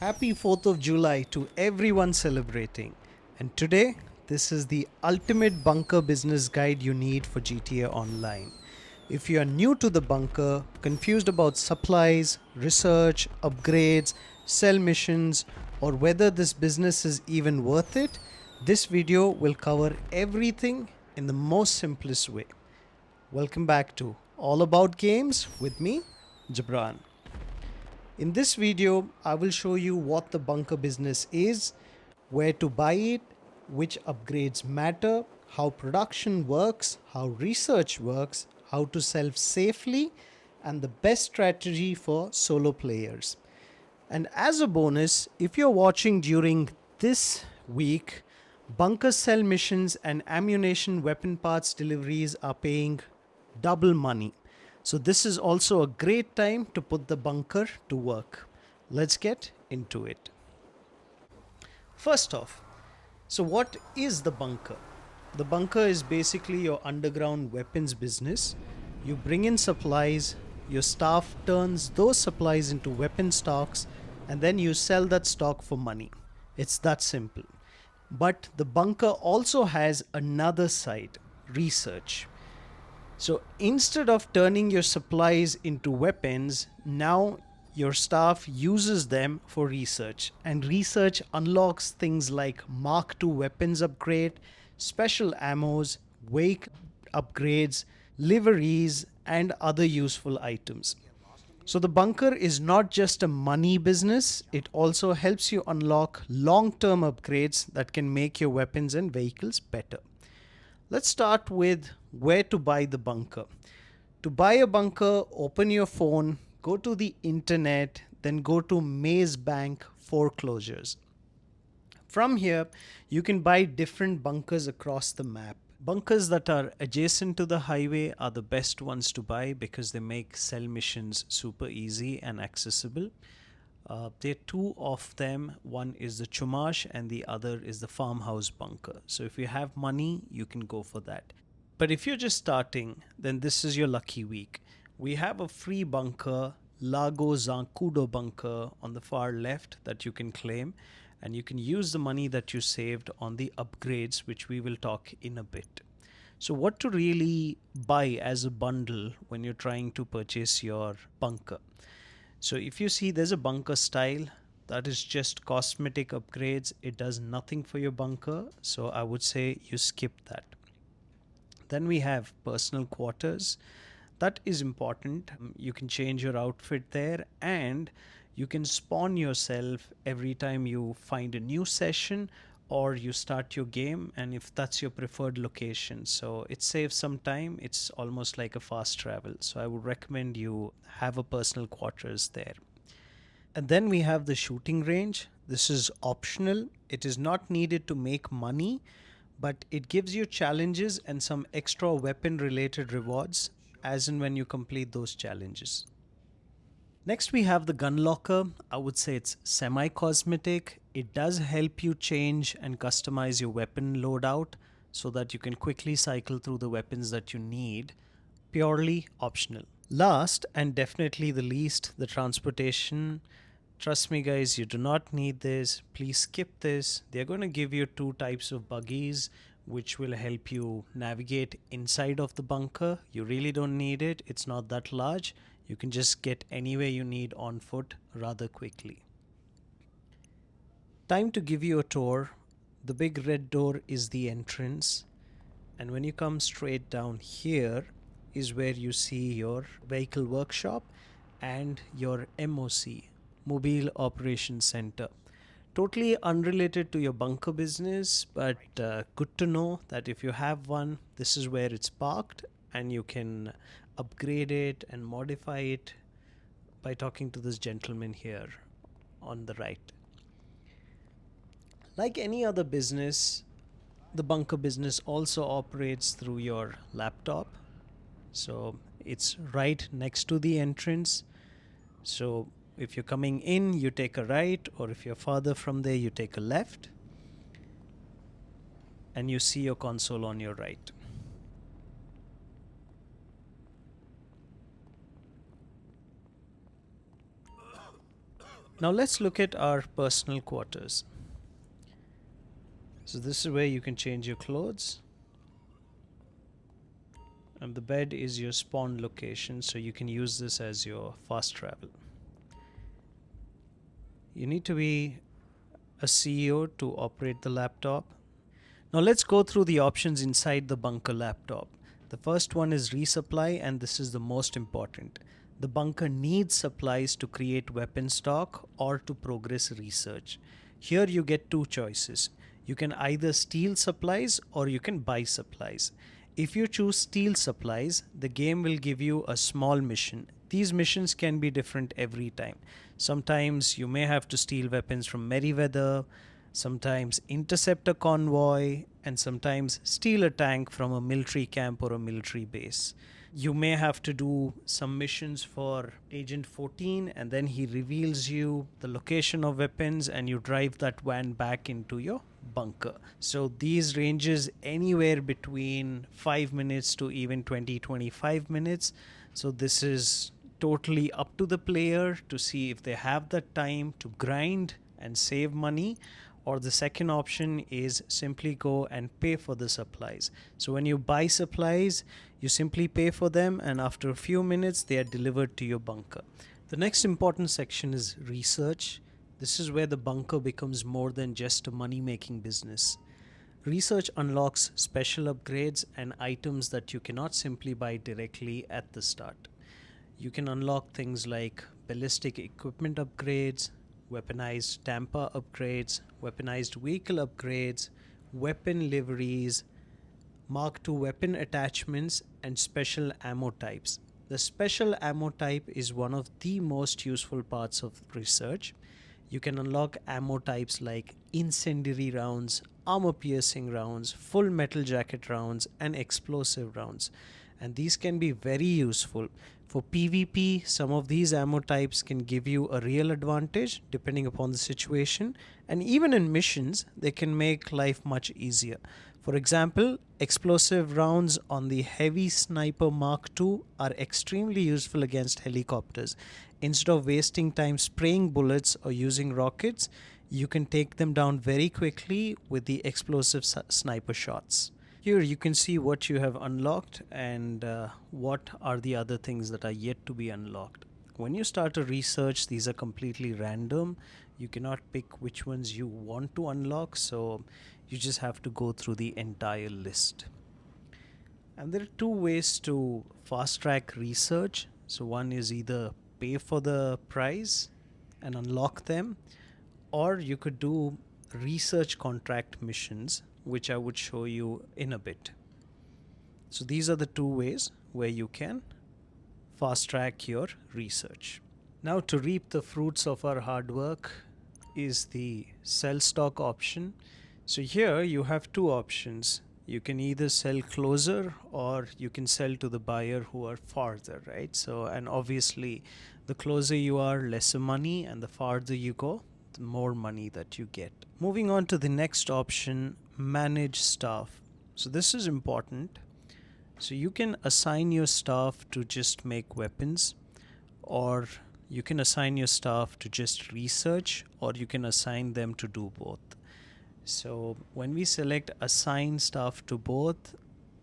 Happy 4th of July to everyone celebrating. And today, this is the ultimate bunker business guide you need for GTA Online. If you are new to the bunker, confused about supplies, research, upgrades, sell missions, or whether this business is even worth it, this video will cover everything in the most simplest way. Welcome back to All About Games with me, Jibran. In this video, I will show you what the bunker business is, where to buy it, which upgrades matter, how production works, how research works, how to sell safely, and the best strategy for solo players. And as a bonus, if you're watching during this week, bunker cell missions and ammunition weapon parts deliveries are paying double money. So this is also a great time to put the bunker to work. Let's get into it. First off, so what is the bunker? The bunker is basically your underground weapons business. You bring in supplies, your staff turns those supplies into weapon stocks, and then you sell that stock for money. It's that simple. But the bunker also has another side, research. So instead of turning your supplies into weapons, now your staff uses them for research. And research unlocks things like Mark II weapons upgrade, special ammos, wake upgrades, liveries, and other useful items. So the bunker is not just a money business, it also helps you unlock long-term upgrades that can make your weapons and vehicles better. Let's start with where to buy the bunker. To buy a bunker, open your phone, go to the internet, then go to Maze Bank foreclosures. From here, you can buy different bunkers across the map. Bunkers that are adjacent to the highway are the best ones to buy because they make sell missions super easy and accessible. There are two of them. One is the Chumash and the other is the farmhouse bunker. So if you have money, you can go for that. But if you're just starting, then this is your lucky week. We have a free bunker, Lago Zancudo bunker, on the far left that you can claim. And you can use the money that you saved on the upgrades, which we will talk in a bit. So what to really buy as a bundle when you're trying to purchase your bunker? So if you see there's a bunker style, that is just cosmetic upgrades. It does nothing for your bunker. So I would say you skip that. Then we have personal quarters. That is important. You can change your outfit there and you can spawn yourself every time you find a new session or you start your game, and if that's your preferred location. So it saves some time. It's almost like a fast travel. So I would recommend you have a personal quarters there. And then we have the shooting range. This is optional. It is not needed to make money, but it gives you challenges and some extra weapon related rewards as and when you complete those challenges. Next, we have the gun locker. I would say it's semi cosmetic. It does help you change and customize your weapon loadout so that you can quickly cycle through the weapons that you need. Purely optional. Last and definitely the least, the transportation. Trust me, guys, you do not need this. Please skip this. They're going to give you two types of buggies which will help you navigate inside of the bunker. You really don't need it. It's not that large. You can just get anywhere you need on foot rather quickly. Time to give you a tour. The big red door is the entrance. And when you come straight down here is where you see your vehicle workshop and your MOC, Mobile Operations Center. Totally unrelated to your bunker business, but good to know that if you have one, this is where it's parked and you can upgrade it and modify it by talking to this gentleman here on the right. Like any other business, the bunker business also operates through your laptop. So it's right next to the entrance. So if you're coming in, you take a right, or if you're farther from there, you take a left. And you see your console on your right. Now let's look at our personal quarters. So this is where you can change your clothes, and the bed is your spawn location, so you can use this as your fast travel. You need to be a CEO to operate the laptop. Now let's go through the options inside the bunker laptop. The first one is resupply, and this is the most important. The bunker needs supplies to create weapon stock or to progress research. Here you get two choices. You can either steal supplies or you can buy supplies. If you choose steal supplies, the game will give you a small mission. These missions can be different every time. Sometimes you may have to steal weapons from Meriwether, sometimes intercept a convoy, and sometimes steal a tank from a military camp or a military base. You may have to do some missions for Agent 14, and then he reveals you the location of weapons, and you drive that van back into your bunker. So these ranges anywhere between 5 minutes to even 20-25 minutes. So this is totally up to the player to see if they have the time to grind and save money, or the second option is simply go and pay for the supplies. So when you buy supplies, you simply pay for them, and after a few minutes they are delivered to your bunker. The next important section is research. This is where the bunker becomes more than just a money making business. Research unlocks special upgrades and items that you cannot simply buy directly at the start. You can unlock things like ballistic equipment upgrades, weaponized Tampa upgrades, weaponized vehicle upgrades, weapon liveries, Mark II weapon attachments, and special ammo types. The special ammo type is one of the most useful parts of research. You can unlock ammo types like incendiary rounds, armor piercing rounds, full metal jacket rounds, and explosive rounds. And these can be very useful. For PvP, some of these ammo types can give you a real advantage depending upon the situation, and even in missions, they can make life much easier. For example, explosive rounds on the Heavy Sniper Mark II are extremely useful against helicopters. Instead of wasting time spraying bullets or using rockets, you can take them down very quickly with the explosive sniper shots. Here you can see what you have unlocked and what are the other things that are yet to be unlocked. When you start a research, these are completely random. You cannot pick which ones you want to unlock, so you just have to go through the entire list. And there are two ways to fast track research. So, one is either pay for the prize and unlock them, or you could do research contract missions, which I would show you in a bit. So, these are the two ways where you can fast track your research. Now, to reap the fruits of our hard work is the sell stock option. So, here you have two options. You can either sell closer or you can sell to the buyer who are farther, right? So, and obviously, the closer you are, lesser money, and the farther you go, the more money that you get. Moving on to the next option, manage staff. So, this is important. So, you can assign your staff to just make weapons, or you can assign your staff to just research, or you can assign them to do both. So when we select assign staff to both,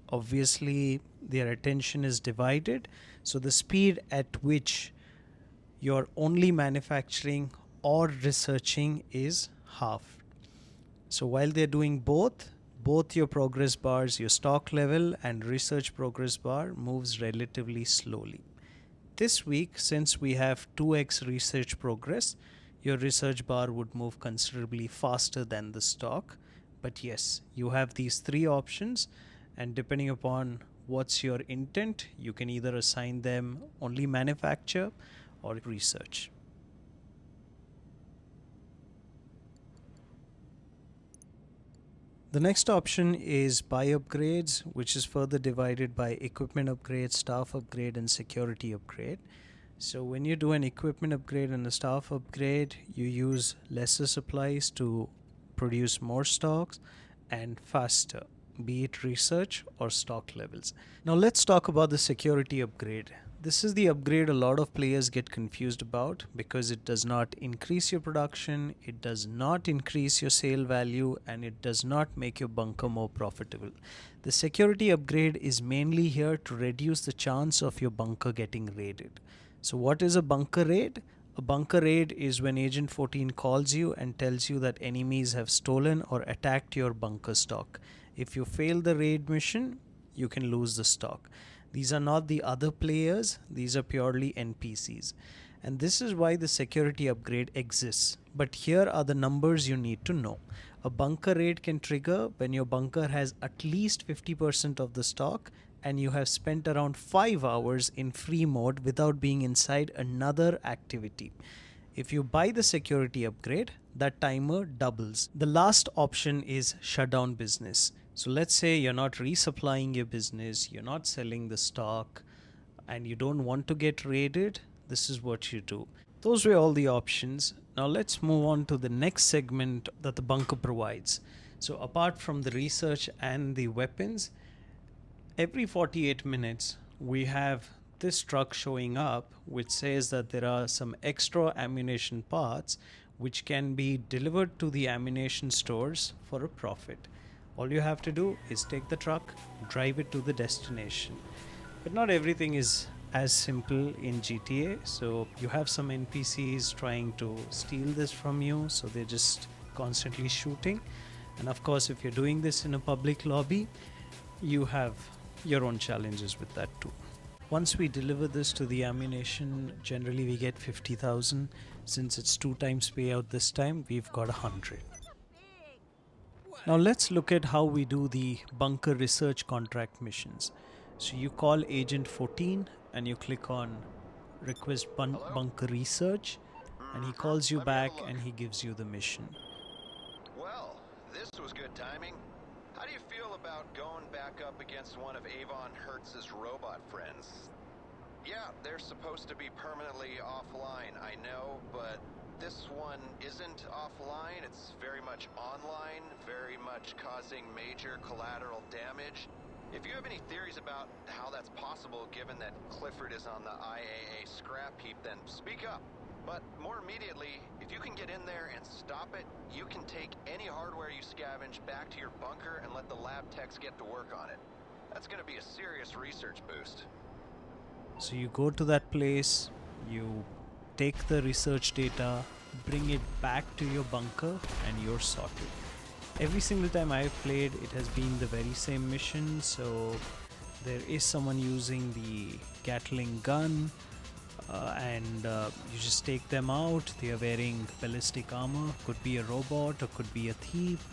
obviously their attention is divided. So the speed at which you're only manufacturing or researching is half. So while they're doing both your progress bars, your stock level and research progress bar moves relatively slowly. This week, since we have 2x research progress, your research bar would move considerably faster than the stock. But yes, you have these three options, and depending upon what's your intent, you can either assign them only manufacture or research. The next option is buy upgrades, which is further divided by equipment upgrade, staff upgrade, and security upgrade. So when you do an equipment upgrade and a staff upgrade, you use lesser supplies to produce more stocks and faster, be it research or stock levels. Now let's talk about the security upgrade. This is the upgrade a lot of players get confused about because it does not increase your production, it does not increase your sale value, and it does not make your bunker more profitable. The security upgrade is mainly here to reduce the chance of your bunker getting raided. So, what is a bunker raid? A bunker raid is when Agent 14 calls you and tells you that enemies have stolen or attacked your bunker stock. If you fail the raid mission, you can lose the stock. These are not the other players, these are purely NPCs. And this is why the security upgrade exists. But here are the numbers you need to know. A bunker raid can trigger when your bunker has at least 50% of the stock and you have spent around 5 hours in free mode without being inside another activity. If you buy the security upgrade, that timer doubles. The last option is shutdown business. So let's say you're not resupplying your business, you're not selling the stock, and you don't want to get raided. This is what you do. Those were all the options. Now let's move on to the next segment that the bunker provides. So apart from the research and the weapons, every 48 minutes we have this truck showing up which says that there are some extra ammunition parts which can be delivered to the ammunition stores for a profit. All you have to do is take the truck, drive it to the destination. But not everything is as simple in GTA, so you have some NPCs trying to steal this from you, so they're just constantly shooting. And of course, if you're doing this in a public lobby, you have your own challenges with that too. Once we deliver this to the Ammu-Nation, generally we get 50,000. Since it's 2 times payout this time, we've got 100. Now let's look at how we do the bunker research contract missions. So you call Agent 14 and you click on request bunker research, and he calls you back and he gives you the mission. Well, this was good timing. How do you feel about going back up against one of Avon Hertz's robot friends? Yeah, they're supposed to be permanently offline, I know, but this one isn't offline. It's very much online, very much causing major collateral damage. If you have any theories about how that's possible, given that Clifford is on the IAA scrap heap, then speak up. But more immediately, if you can get in there and stop it, you can take any hardware you scavenge back to your bunker and let the lab techs get to work on it. That's going to be a serious research boost. So you go to that place, you take the research data, bring it back to your bunker, and you're sorted. Every single time I've played, it has been the very same mission. So there is someone using the Gatling gun, and you just take them out. They are wearing ballistic armor, could be a robot or could be a thief,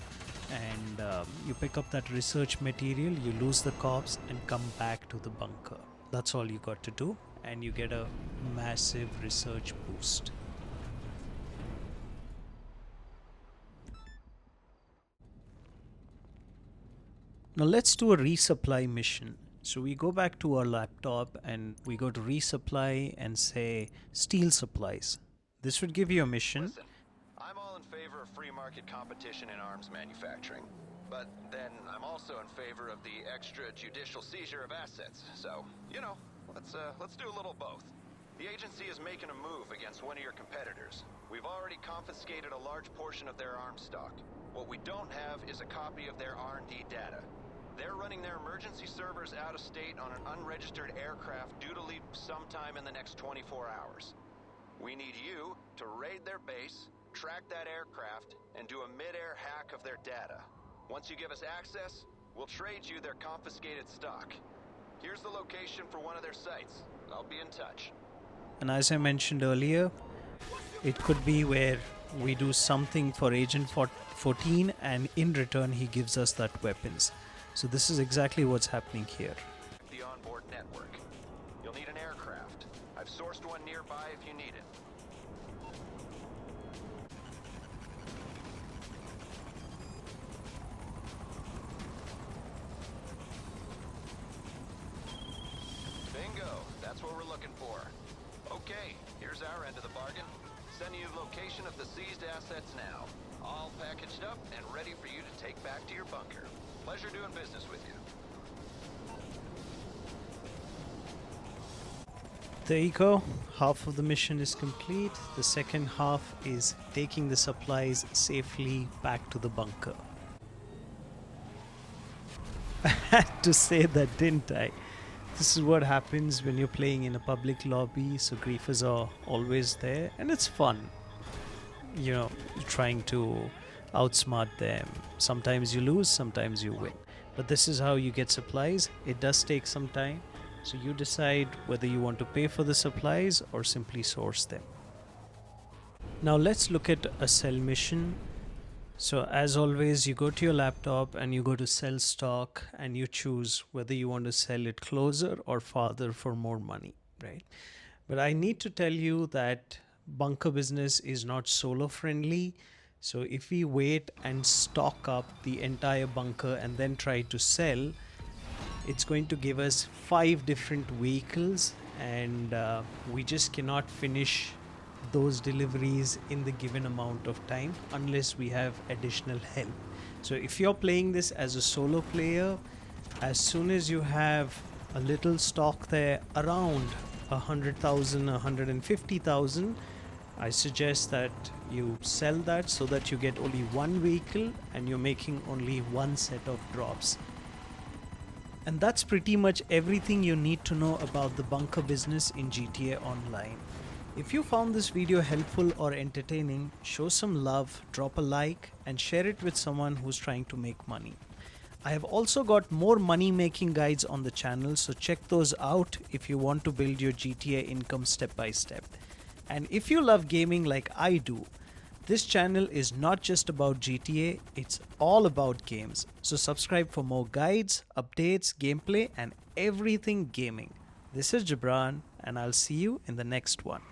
and you pick up that research material, you lose the cops and come back to the bunker. That's all you got to do, and you get a massive research boost. Now let's do a resupply mission. So we go back to our laptop and we go to resupply and say steal supplies. This would give you a mission. Listen, I'm all in favor of free market competition in arms manufacturing. But then I'm also in favor of the extrajudicial seizure of assets. So, you know, let's do a little both. The agency is making a move against one of your competitors. We've already confiscated a large portion of their arms stock. What we don't have is a copy of their R&D data. They're running their emergency servers out of state on an unregistered aircraft due to leave sometime in the next 24 hours. We need you to raid their base, track that aircraft, and do a mid-air hack of their data. Once you give us access, we'll trade you their confiscated stock. Here's the location for one of their sites. I'll be in touch. And as I mentioned earlier, it could be where we do something for Agent 14 and in return he gives us that weapons. So this is exactly what's happening here. The onboard network. You'll need an aircraft. I've sourced one nearby if you need it. Bingo, that's what we're looking for. Okay, here's our end of the bargain. Sending you the location of the seized assets now. All packaged up and ready for you to take back to your bunker. Pleasure doing business with you. There you go. Half of the mission is complete. The second half is taking the supplies safely back to the bunker. I had to say that, didn't I? This is what happens when you're playing in a public lobby, so griefers are always there, and it's fun. You know, trying to outsmart them. Sometimes you lose, sometimes you win. But this is how you get supplies. It does take some time, so you decide whether you want to pay for the supplies or simply source them. Now let's look at a sell mission. So as always, you go to your laptop and you go to sell stock and you choose whether you want to sell it closer or farther for more money, right? But I need to tell you that bunker business is not solo friendly. So if we wait and stock up the entire bunker and then try to sell, it's going to give us 5 different vehicles, and we just cannot finish those deliveries in the given amount of time unless we have additional help. So if you're playing this as a solo player, as soon as you have a little stock there around 100,000, 150,000, I suggest that you sell that so that you get only one vehicle and you're making only one set of drops. And that's pretty much everything you need to know about the bunker business in GTA Online. If you found this video helpful or entertaining, show some love, drop a like, and share it with someone who's trying to make money. I have also got more money making guides on the channel, so check those out if you want to build your GTA income step by step. And if you love gaming like I do, this channel is not just about GTA, it's all about games. So subscribe for more guides, updates, gameplay, and everything gaming. This is Jibran, and I'll see you in the next one.